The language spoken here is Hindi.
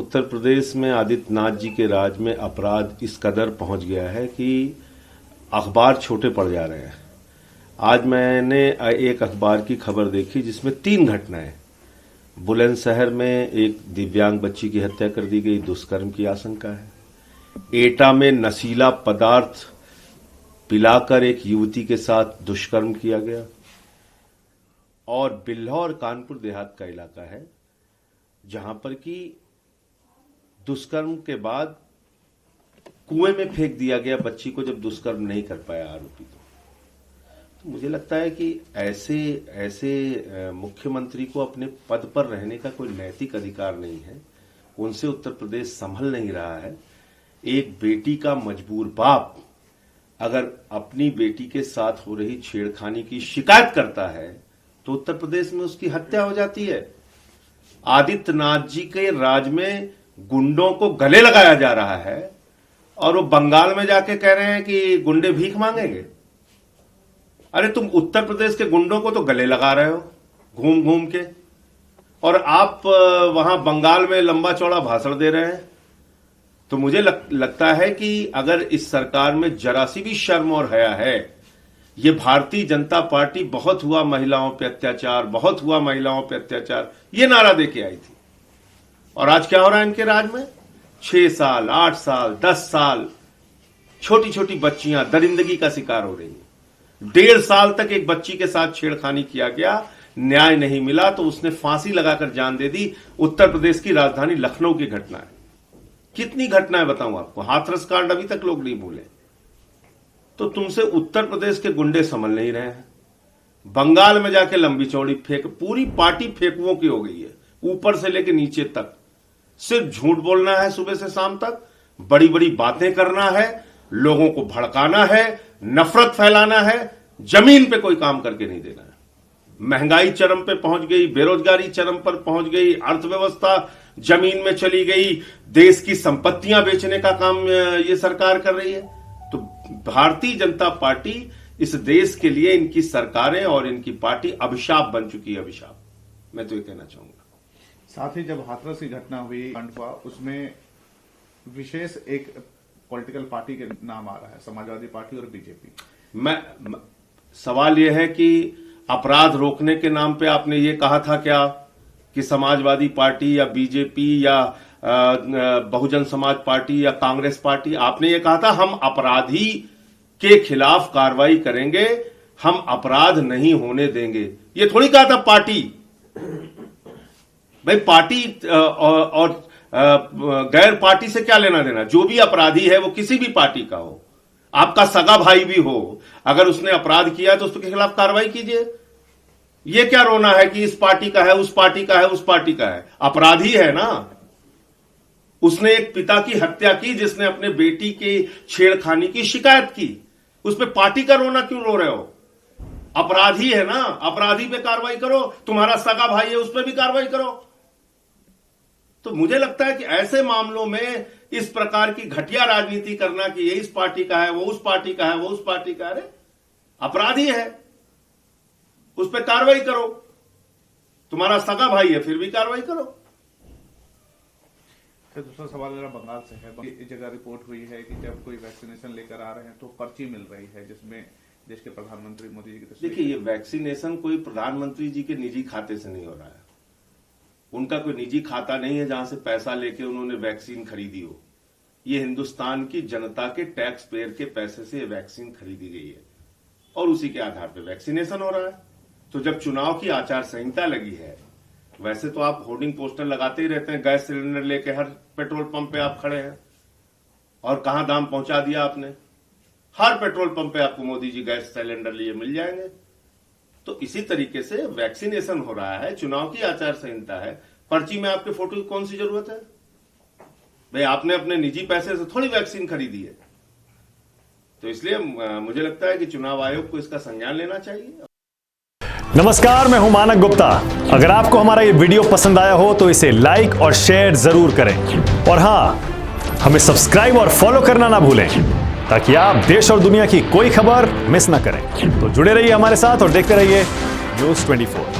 उत्तर प्रदेश में आदित्यनाथ जी के राज में अपराध इस कदर पहुंच गया है कि अखबार छोटे पड़ जा रहे हैं। आज मैंने एक अखबार की खबर देखी जिसमें 3 घटनाएं। बुलंदशहर में एक दिव्यांग बच्ची की हत्या कर दी गई, दुष्कर्म की आशंका है। एटा में नशीला पदार्थ पिलाकर एक युवती के साथ दुष्कर्म किया गया। और बिल्हौर कानपुर देहात का इलाका है जहां पर कि दुष्कर्म के बाद कुएं में फेंक दिया गया बच्ची को, जब दुष्कर्म नहीं कर पाया आरोपी। तो मुझे लगता है कि ऐसे मुख्यमंत्री को अपने पद पर रहने का कोई नैतिक अधिकार नहीं है। उनसे उत्तर प्रदेश संभल नहीं रहा है। एक बेटी का मजबूर बाप अगर अपनी बेटी के साथ हो रही छेड़खानी की शिकायत करता है तो उत्तर प्रदेश में उसकी हत्या हो जाती है। आदित्यनाथ जी के राज में गुंडों को गले लगाया जा रहा है और वो बंगाल में जाके कह रहे हैं कि गुंडे भीख मांगेंगे। अरे तुम उत्तर प्रदेश के गुंडों को तो गले लगा रहे हो घूम घूम के, और आप वहां बंगाल में लंबा चौड़ा भाषण दे रहे हैं। तो मुझे लगता है कि अगर इस सरकार में जरा सी भी शर्म और हया है, ये भारतीय जनता पार्टी बहुत हुआ महिलाओं पे अत्याचार, बहुत हुआ महिलाओं पे अत्याचार, ये नारा दे के आई थी। और आज क्या हो रहा है इनके राज में? 6 साल, 8 साल, 10 साल छोटी छोटी बच्चियां दरिंदगी का शिकार हो रही हैं। 1.5 साल तक एक बच्ची के साथ छेड़खानी किया गया, न्याय नहीं मिला तो उसने फांसी लगाकर जान दे दी। उत्तर प्रदेश की राजधानी लखनऊ की घटना है। कितनी घटनाएं बताऊं आपको? हाथरस कांड अभी तक लोग नहीं भूले। तो तुमसे उत्तर प्रदेश के गुंडे संभल नहीं रहे हैं। बंगाल में जाके लंबी चौड़ी फेंक, पूरी पार्टी फेंकुओं की हो गई है, ऊपर से लेकर नीचे तक। सिर्फ झूठ बोलना है सुबह से शाम तक, बड़ी बड़ी बातें करना है, लोगों को भड़काना है, नफरत फैलाना है, जमीन पे कोई काम करके नहीं देना है। महंगाई चरम पे पहुंच गई, बेरोजगारी चरम पर पहुंच गई, अर्थव्यवस्था जमीन में चली गई, देश की संपत्तियां बेचने का काम ये सरकार कर रही है। तो भारतीय जनता पार्टी इस देश के लिए, इनकी सरकारें और इनकी पार्टी अभिशाप बन चुकी है। अभिशाप, मैं तो ये कहना चाहूंगा। साथ ही जब हाथरस की घटना हुई, कांड हुआ, उसमें विशेष एक पॉलिटिकल पार्टी के नाम आ रहा है, समाजवादी पार्टी और बीजेपी। सवाल यह है कि अपराध रोकने के नाम पे आपने ये कहा था क्या कि समाजवादी पार्टी या बीजेपी या बहुजन समाज पार्टी या कांग्रेस पार्टी? आपने ये कहा था हम अपराधी के खिलाफ कार्रवाई करेंगे, हम अपराध नहीं होने देंगे। ये थोड़ी कहा था पार्टी। भाई पार्टी और गैर पार्टी से क्या लेना देना? जो भी अपराधी है वो किसी भी पार्टी का हो, आपका सगा भाई भी हो, अगर उसने अपराध किया तो उसके खिलाफ कार्रवाई कीजिए। ये क्या रोना है कि इस पार्टी का है, उस पार्टी का है, उस पार्टी का है? अपराधी है ना। उसने एक पिता की हत्या की जिसने अपने बेटी की छेड़खानी की शिकायत की, उस पर पार्टी का रोना क्यों रो रहे हो? अपराधी है ना, अपराधी पे कार्रवाई करो। तुम्हारा सगा भाई है, उस पर भी कार्रवाई करो। तो मुझे लगता है कि ऐसे मामलों में इस प्रकार की घटिया राजनीति करना कि ये इस पार्टी का है, वो उस पार्टी का है, वो उस पार्टी का है, अरे अपराधी है, उस पर कार्रवाई करो। तुम्हारा सगा भाई है, फिर भी कार्रवाई करो। दूसरा सवाल मेरा बंगाल से है। इस जगह रिपोर्ट हुई है कि जब कोई वैक्सीनेशन लेकर आ रहे हैं तो पर्ची मिल रही है जिसमें देश के प्रधानमंत्री मोदी जी की तस्वीर। देखिए, ये वैक्सीनेशन कोई प्रधानमंत्री जी के निजी खाते से नहीं हो रहा है। उनका कोई निजी खाता नहीं है जहां से पैसा लेके उन्होंने वैक्सीन खरीदी हो। ये हिंदुस्तान की जनता के टैक्स पेयर के पैसे से वैक्सीन खरीदी गई है और उसी के आधार पर वैक्सीनेशन हो रहा है। तो जब चुनाव की आचार संहिता लगी है, वैसे तो आप होर्डिंग पोस्टर लगाते ही रहते हैं, गैस सिलेंडर लेके हर पेट्रोल पंप पे आप खड़े हैं, और कहां दाम पहुंचा दिया आपने। हर पेट्रोल पंप पे आपको मोदी जी गैस सिलेंडर लिए मिल जाएंगे। तो इसी तरीके से वैक्सीनेशन हो रहा है, चुनाव की आचार संहिता है। पर्ची में आपके फोटो की कौन सी जरूरत है? भाई आपने अपने निजी पैसे से थोड़ी वैक्सीन खरीदी है। तो इसलिए मुझे लगता है कि चुनाव आयोग को इसका संज्ञान लेना चाहिए। नमस्कार, मैं हूं मानक गुप्ता। अगर आपको हमारा ये वीडियो पसंद आया हो तो इसे लाइक और शेयर जरूर करें, और हां, हमें सब्सक्राइब और फॉलो करना ना भूलें ताकि आप देश और दुनिया की कोई खबर मिस ना करें। तो जुड़े रहिए हमारे साथ और देखते रहिए न्यूज़ 24।